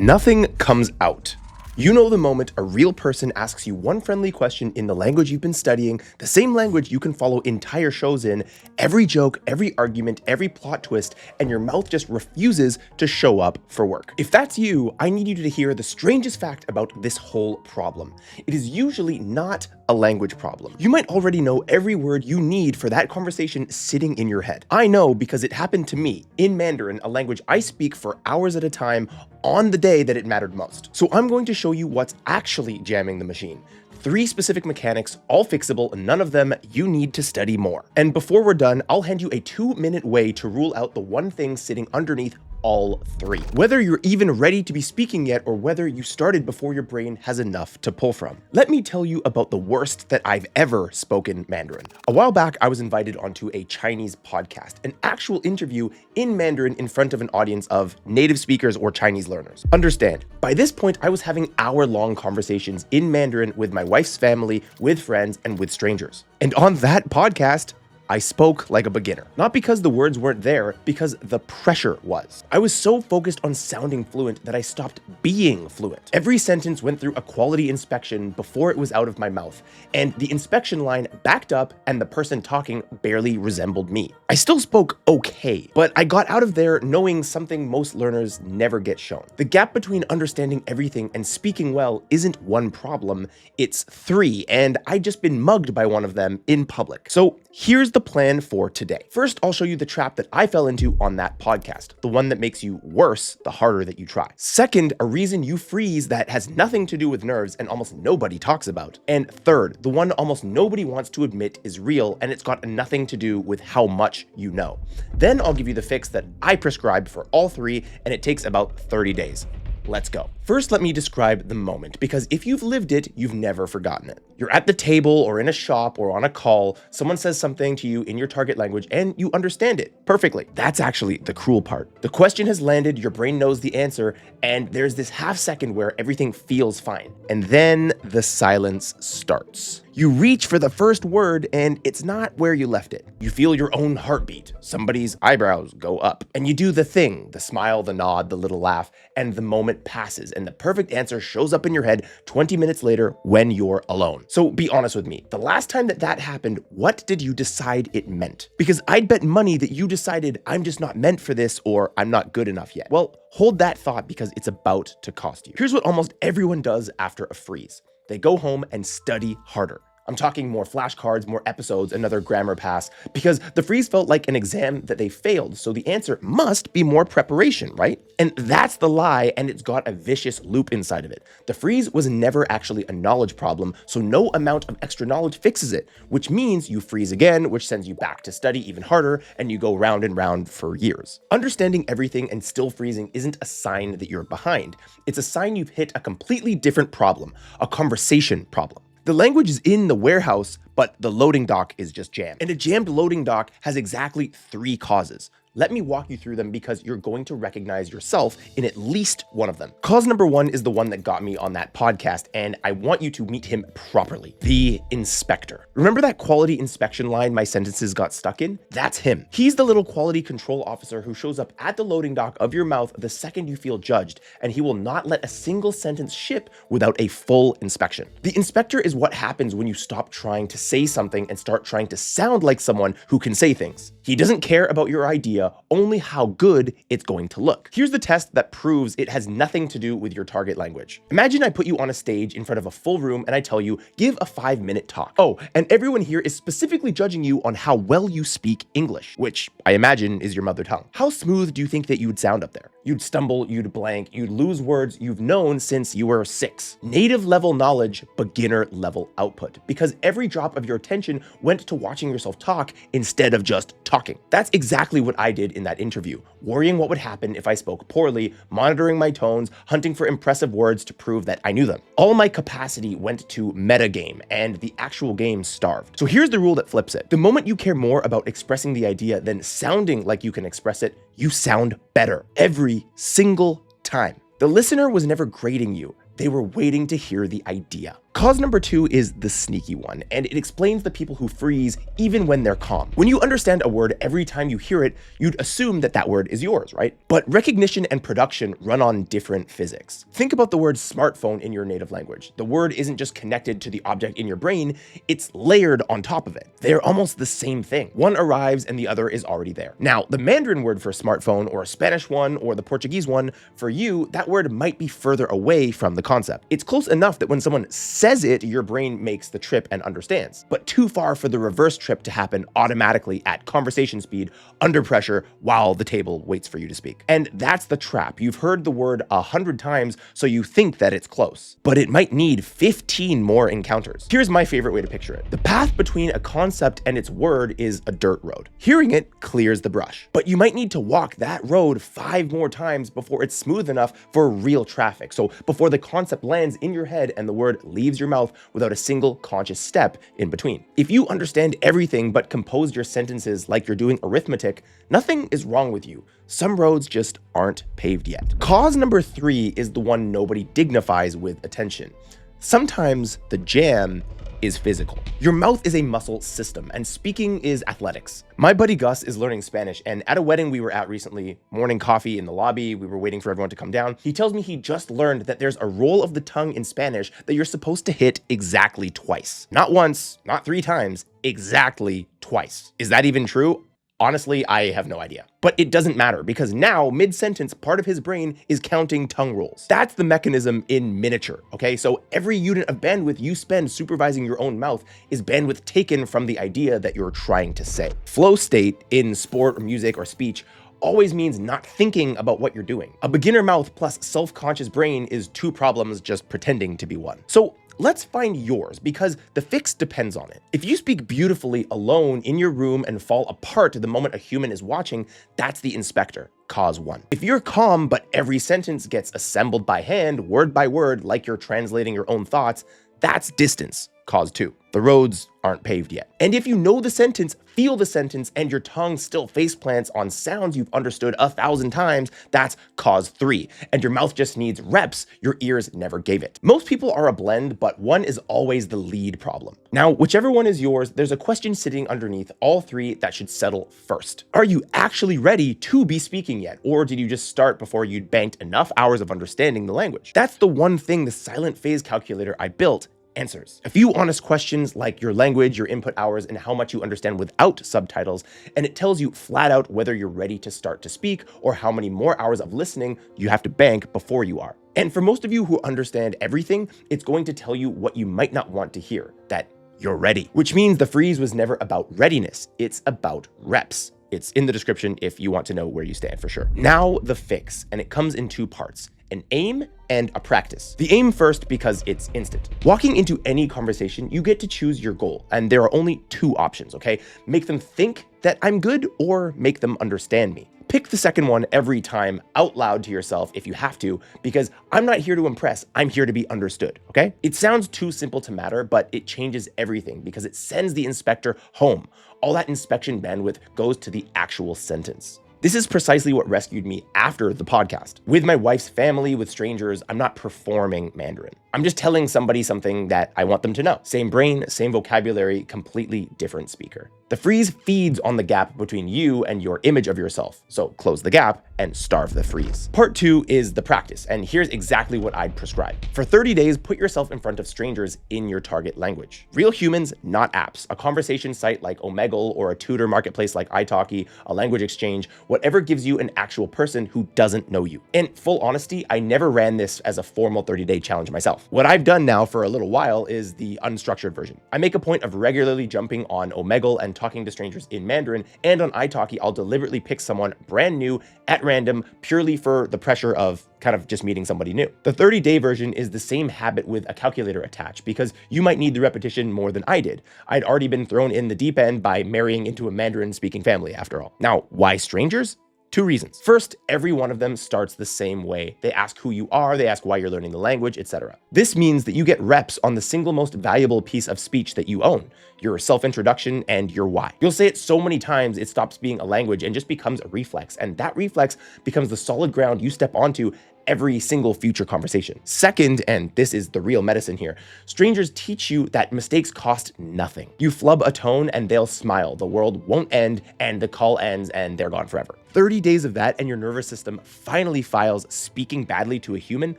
Nothing comes out. You know the moment a real person asks you one friendly question in the language you've been studying, the same language you can follow entire shows in, every joke, every argument, every plot twist, and your mouth just refuses to show up for work. If that's you, I need you to hear the strangest fact about this whole problem. It is usually not a language problem. You might already know every word you need for that conversation sitting in your head. I know because it happened to me in Mandarin, a language I speak for hours at a time on the day that it mattered most. So I'm going to show you what's actually jamming the machine. 3 specific mechanics, all fixable, and none of them you need to study more. And before we're done, I'll hand you a 2-minute way to rule out the one thing sitting underneath all 3. Whether you're even ready to be speaking yet or whether you started before your brain has enough to pull from. Let me tell you about the worst that I've ever spoken Mandarin. A while back, I was invited onto a Chinese podcast, an actual interview in Mandarin in front of an audience of native speakers or Chinese learners. Understand, by this point, I was having hour-long conversations in Mandarin with my wife's family, with friends, and with strangers. And on that podcast, I spoke like a beginner. Not because the words weren't there, because the pressure was. I was so focused on sounding fluent that I stopped being fluent. Every sentence went through a quality inspection before it was out of my mouth, and the inspection line backed up and the person talking barely resembled me. I still spoke okay, but I got out of there knowing something most learners never get shown. The gap between understanding everything and speaking well isn't one problem, it's 3, and I'd just been mugged by one of them in public. So here's the plan for today. First, I'll show you the trap that I fell into on that podcast, the one that makes you worse the harder that you try. Second, a reason you freeze that has nothing to do with nerves and almost nobody talks about. And third, the one almost nobody wants to admit is real and it's got nothing to do with how much you know. Then I'll give you the fix that I prescribed for all 3, and it takes about 30 days. Let's go. First, let me describe the moment, because if you've lived it, you've never forgotten it. You're at the table or in a shop or on a call, someone says something to you in your target language and you understand it perfectly. That's actually the cruel part. The question has landed, your brain knows the answer, and there's this half second where everything feels fine. And then the silence starts. You reach for the first word and it's not where you left it. You feel your own heartbeat, somebody's eyebrows go up, and you do the thing, the smile, the nod, the little laugh, and the moment passes and the perfect answer shows up in your head 20 minutes later when you're alone. So be honest with me, the last time that happened, what did you decide it meant? Because I'd bet money that you decided I'm just not meant for this or I'm not good enough yet. Well, hold that thought because it's about to cost you. Here's what almost everyone does after a freeze. They go home and study harder. I'm talking more flashcards, more episodes, another grammar pass, because the freeze felt like an exam that they failed, so the answer must be more preparation, right? And that's the lie, and it's got a vicious loop inside of it. The freeze was never actually a knowledge problem, so no amount of extra knowledge fixes it, which means you freeze again, which sends you back to study even harder, and you go round and round for years. Understanding everything and still freezing isn't a sign that you're behind. It's a sign you've hit a completely different problem, a conversation problem. The language is in the warehouse, but the loading dock is just jammed. And a jammed loading dock has exactly 3 causes. Let me walk you through them because you're going to recognize yourself in at least one of them. Cause number 1 is the one that got me on that podcast, and I want you to meet him properly. The inspector. Remember that quality inspection line my sentences got stuck in? That's him. He's the little quality control officer who shows up at the loading dock of your mouth the second you feel judged, and he will not let a single sentence ship without a full inspection. The inspector is what happens when you stop trying to say something and start trying to sound like someone who can say things. He doesn't care about your idea, only how good it's going to look. Here's the test that proves it has nothing to do with your target language. Imagine I put you on a stage in front of a full room and I tell you, give a 5-minute talk. Oh, and everyone here is specifically judging you on how well you speak English, which I imagine is your mother tongue. How smooth do you think that you would sound up there? You'd stumble, you'd blank, you'd lose words you've known since you were 6. Native level knowledge, beginner level output, because every drop of your attention went to watching yourself talk instead of just talking. That's exactly what I did in that interview, worrying what would happen if I spoke poorly, monitoring my tones, hunting for impressive words to prove that I knew them. All my capacity went to metagame, and the actual game starved. So here's the rule that flips it. The moment you care more about expressing the idea than sounding like you can express it, you sound better every single time. The listener was never grading you. They were waiting to hear the idea. Cause number 2 is the sneaky one, and it explains the people who freeze even when they're calm. When you understand a word every time you hear it, you'd assume that that word is yours, right? But recognition and production run on different physics. Think about the word smartphone in your native language. The word isn't just connected to the object in your brain, it's layered on top of it. They're almost the same thing. One arrives and the other is already there. Now, the Mandarin word for smartphone, or a Spanish one, or the Portuguese one, for you, that word might be further away from the concept. It's close enough that when someone says it, your brain makes the trip and understands, but too far for the reverse trip to happen automatically at conversation speed, under pressure, while the table waits for you to speak. And that's the trap. You've heard the word 100 times, so you think that it's close, but it might need 15 more encounters. Here's my favorite way to picture it. The path between a concept and its word is a dirt road. Hearing it clears the brush, but you might need to walk that road 5 more times before it's smooth enough for real traffic. So before the concept lands in your head and the word leaves your mouth without a single conscious step in between. If you understand everything but compose your sentences like you're doing arithmetic, nothing is wrong with you. Some roads just aren't paved yet. Cause number 3 is the one nobody dignifies with attention. Sometimes the jam is physical. Your mouth is a muscle system, and speaking is athletics. My buddy Gus is learning Spanish, and at a wedding we were at recently, morning coffee in the lobby, we were waiting for everyone to come down. He tells me he just learned that there's a roll of the tongue in Spanish that you're supposed to hit exactly twice. Not once, not 3 times, exactly twice. Is that even true? Honestly, I have no idea. But it doesn't matter, because now, mid-sentence, part of his brain is counting tongue rolls. That's the mechanism in miniature, okay? So every unit of bandwidth you spend supervising your own mouth is bandwidth taken from the idea that you're trying to say. Flow state in sport or music or speech always means not thinking about what you're doing. A beginner mouth plus self-conscious brain is 2 problems just pretending to be one. So let's find yours, because the fix depends on it. If you speak beautifully alone in your room and fall apart the moment a human is watching, that's the inspector, cause 1. If you're calm, but every sentence gets assembled by hand, word by word, like you're translating your own thoughts, that's distance, cause 2. The roads aren't paved yet. And if you know the sentence, feel the sentence, and your tongue still faceplants on sounds you've understood 1,000 times, that's cause 3. And your mouth just needs reps your ears never gave it. Most people are a blend, but one is always the lead problem. Now, whichever one is yours, there's a question sitting underneath all 3 that should settle first. Are you actually ready to be speaking yet? Or did you just start before you'd banked enough hours of understanding the language? That's the one thing the silent phase calculator I built answers. A few honest questions like your language, your input hours, and how much you understand without subtitles, and it tells you flat out whether you're ready to start to speak or how many more hours of listening you have to bank before you are. And for most of you who understand everything, it's going to tell you what you might not want to hear, that you're ready. Which means the freeze was never about readiness, it's about reps. It's in the description if you want to know where you stand for sure. Now the fix, and it comes in 2 parts. An aim and a practice. The aim first because it's instant. Walking into any conversation, you get to choose your goal, and there are only 2 options, okay? Make them think that I'm good or make them understand me. Pick the second one every time out loud to yourself if you have to, because I'm not here to impress, I'm here to be understood, okay? It sounds too simple to matter, but it changes everything because it sends the inspector home. All that inspection bandwidth goes to the actual sentence. This is precisely what rescued me after the podcast. With my wife's family, with strangers, I'm not performing Mandarin. I'm just telling somebody something that I want them to know. Same brain, same vocabulary, completely different speaker. The freeze feeds on the gap between you and your image of yourself. So close the gap and starve the freeze. Part 2 is the practice, and here's exactly what I'd prescribe. For 30 days, put yourself in front of strangers in your target language. Real humans, not apps. A conversation site like Omegle or a tutor marketplace like italki, a language exchange, whatever gives you an actual person who doesn't know you. In full honesty, I never ran this as a formal 30-day challenge myself. What I've done now for a little while is the unstructured version. I make a point of regularly jumping on Omegle and talking to strangers in Mandarin, and on italki, I'll deliberately pick someone brand new at random purely for the pressure of kind of just meeting somebody new. The 30-day version is the same habit with a calculator attached because you might need the repetition more than I did. I'd already been thrown in the deep end by marrying into a Mandarin speaking family after all. Now, why strangers? 2 reasons. First, every one of them starts the same way. They ask who you are, they ask why you're learning the language, etc. This means that you get reps on the single most valuable piece of speech that you own, your self-introduction and your why. You'll say it so many times it stops being a language and just becomes a reflex, and that reflex becomes the solid ground you step onto every single future conversation. Second, and this is the real medicine here, strangers teach you that mistakes cost nothing. You flub a tone and they'll smile, the world won't end, and the call ends and they're gone forever. 30 days of that and your nervous system finally files speaking badly to a human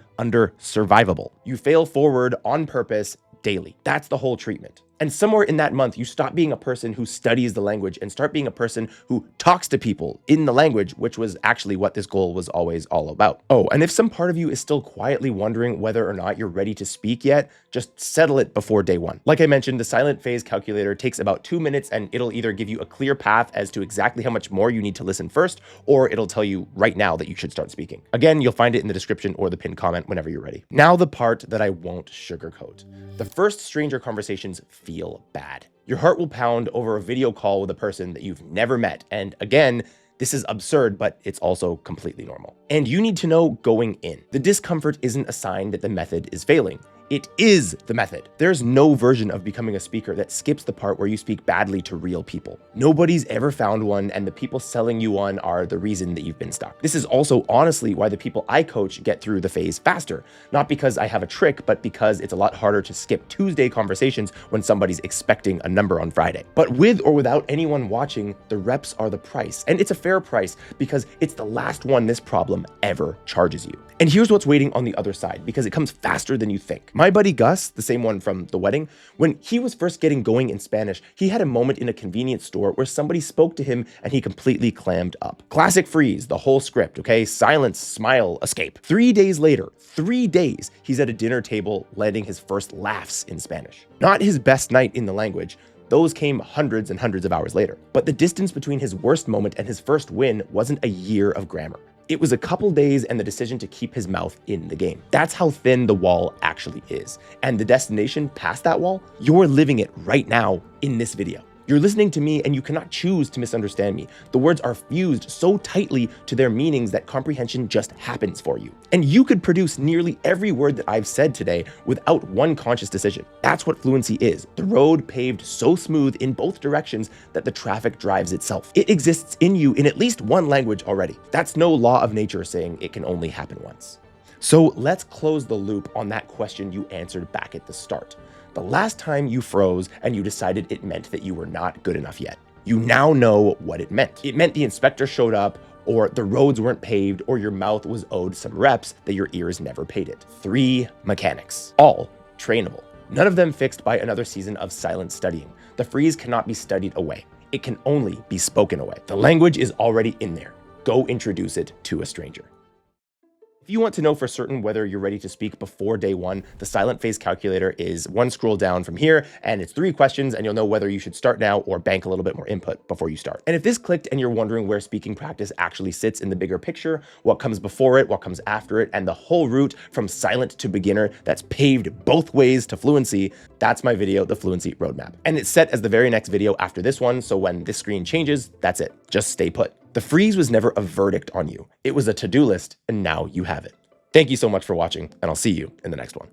under survivable. You fail forward on purpose daily. That's the whole treatment. And somewhere in that month, you stop being a person who studies the language and start being a person who talks to people in the language, which was actually what this goal was always all about. Oh, and if some part of you is still quietly wondering whether or not you're ready to speak yet, just settle it before day one. Like I mentioned, the silent phase calculator takes about 2 minutes and it'll either give you a clear path as to exactly how much more you need to listen first, or it'll tell you right now that you should start speaking. Again, you'll find it in the description or the pinned comment whenever you're ready. Now the part that I won't sugarcoat. The first stranger conversations feel bad. Your heart will pound over a video call with a person that you've never met. And again, this is absurd, but it's also completely normal. And you need to know going in. The discomfort isn't a sign that the method is failing. It is the method. There's no version of becoming a speaker that skips the part where you speak badly to real people. Nobody's ever found one, and the people selling you one are the reason that you've been stuck. This is also honestly why the people I coach get through the phase faster. Not because I have a trick, but because it's a lot harder to skip Tuesday conversations when somebody's expecting a number on Friday. But with or without anyone watching, the reps are the price. And it's a fair price because it's the last one this problem ever charges you. And here's what's waiting on the other side, because it comes faster than you think. My buddy Gus, the same one from the wedding, when he was first getting going in Spanish, he had a moment in a convenience store where somebody spoke to him and he completely clammed up. Classic freeze, the whole script, okay? Silence, smile, escape. 3 days later, 3 days, he's at a dinner table landing his first laughs in Spanish. Not his best night in the language. Those came hundreds and hundreds of hours later. But the distance between his worst moment and his first win wasn't a year of grammar. It was a couple days and the decision to keep his mouth in the game. That's how thin the wall actually is. And the destination past that wall, you're living it right now in this video. You're listening to me and you cannot choose to misunderstand me. The words are fused so tightly to their meanings that comprehension just happens for you. And you could produce nearly every word that I've said today without one conscious decision. That's what fluency is. The road paved so smooth in both directions that the traffic drives itself. It exists in you in at least one language already. That's no law of nature saying it can only happen once. So let's close the loop on that question you answered back at the start. The last time you froze and you decided it meant that you were not good enough yet. You now know what it meant. It meant the inspector showed up, or the roads weren't paved, or your mouth was owed some reps that your ears never paid it. 3 mechanics, all trainable. None of them fixed by another season of silent studying. The freeze cannot be studied away. It can only be spoken away. The language is already in there. Go introduce it to a stranger. If you want to know for certain whether you're ready to speak before day one, the silent phase calculator is one scroll down from here, and it's 3 questions, and you'll know whether you should start now or bank a little bit more input before you start. And if this clicked and you're wondering where speaking practice actually sits in the bigger picture, what comes before it, what comes after it, and the whole route from silent to beginner that's paved both ways to fluency, that's my video, The Fluency Roadmap. And it's set as the very next video after this one, so when this screen changes, that's it. Just stay put. The freeze was never a verdict on you. It was a to-do list, and now you have it. Thank you so much for watching, and I'll see you in the next one.